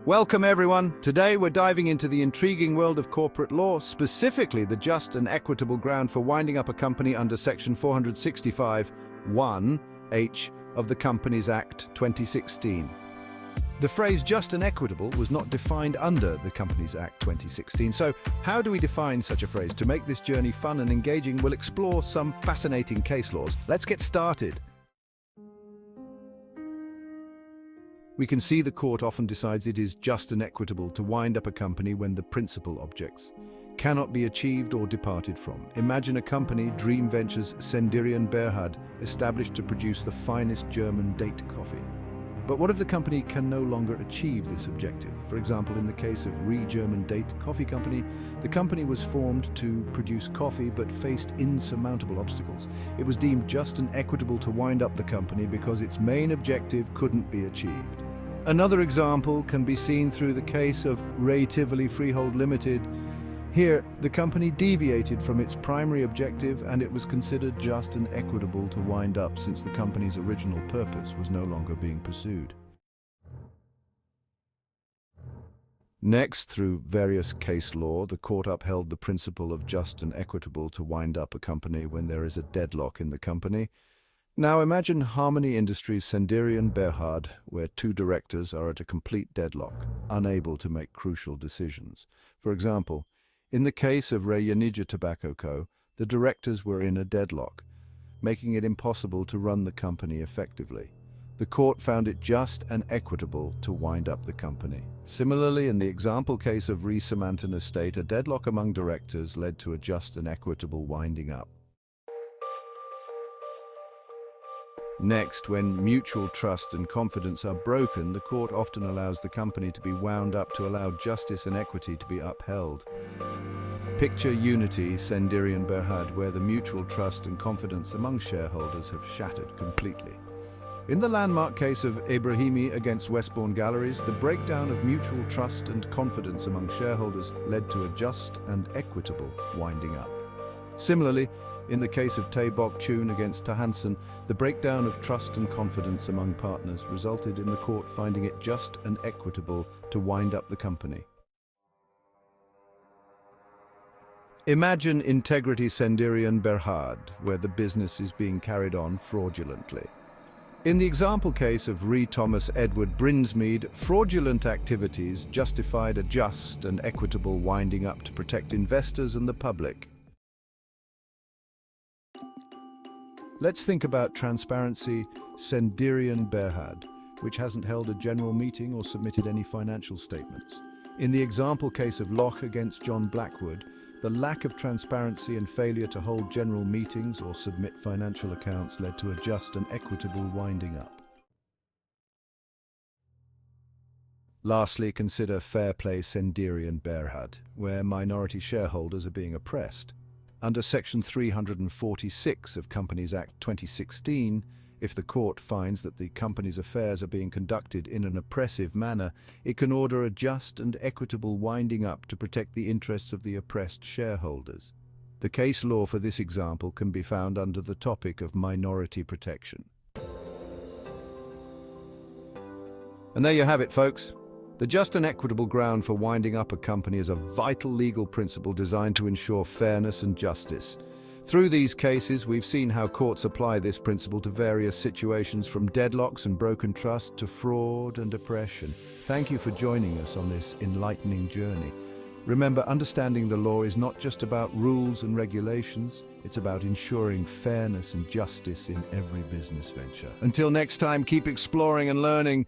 Welcome everyone. Today we're diving into the intriguing world of corporate law, specifically the just and equitable ground for winding up a company under Section 465(1)(h) of the Companies Act 2016. The phrase just and equitable was not defined under the Companies Act 2016. So how do we define such a phrase? To make this journey fun and engaging, we'll explore some fascinating case laws. Let's get started. We can see the court often decides it is just and equitable to wind up a company when the principal objects cannot be achieved or departed from. Imagine a company, Dream Ventures Sendirian Berhad, established to produce the finest German date coffee. But what if the company can no longer achieve this objective? For example, in the case of German Date Coffee Company, the company was formed to produce coffee but faced insurmountable obstacles. It was deemed just and equitable to wind up the company because its main objective couldn't be achieved. Another example can be seen through the case of Tivoli Freehold Limited. Here, the company deviated from its primary objective and it was considered just and equitable to wind up since the company's original purpose was no longer being pursued. Next, through various case law, the court upheld the principle of just and equitable to wind up a company when there is a deadlock in the company. Now imagine Harmony Industries Sendirian Berhad, where two directors are at a complete deadlock, unable to make crucial decisions. For example, in the case of Yanija Tobacco Co., the directors were in a deadlock, making it impossible to run the company effectively. The court found it just and equitable to wind up the company. Similarly, in the example case of Semantan Estate, a deadlock among directors led to a just and equitable winding up. Next, when mutual trust and confidence are broken, the court often allows the company to be wound up to allow justice and equity to be upheld. Picture Unity Sendirian Berhad, where the mutual trust and confidence among shareholders have shattered completely. In the landmark case of Ibrahimi against Westbourne Galleries, the breakdown of mutual trust and confidence among shareholders led to a just and equitable winding up. Similarly, in the case of Tae Bok Choon against Tahansen, the breakdown of trust and confidence among partners resulted in the court finding it just and equitable to wind up the company. Imagine Integrity Sendirian Berhad, where the business is being carried on fraudulently. In the example case of Thomas Edward Brinsmead, fraudulent activities justified a just and equitable winding up to protect investors and the public. Let's think about Transparency Sendirian Berhad, which hasn't held a general meeting or submitted any financial statements. In the example case of Loch against John Blackwood, the lack of transparency and failure to hold general meetings or submit financial accounts led to a just and equitable winding up. Lastly, consider Fair Play Sendirian Berhad, where minority shareholders are being oppressed. Under Section 346 of Companies Act 2016, if the court finds that the company's affairs are being conducted in an oppressive manner, it can order a just and equitable winding up to protect the interests of the oppressed shareholders. The case law for this example can be found under the topic of minority protection. And there you have it, folks. The just and equitable ground for winding up a company is a vital legal principle designed to ensure fairness and justice. Through these cases, we've seen how courts apply this principle to various situations, from deadlocks and broken trust to fraud and oppression. Thank you for joining us on this enlightening journey. Remember, understanding the law is not just about rules and regulations, it's about ensuring fairness and justice in every business venture. Until next time, keep exploring and learning.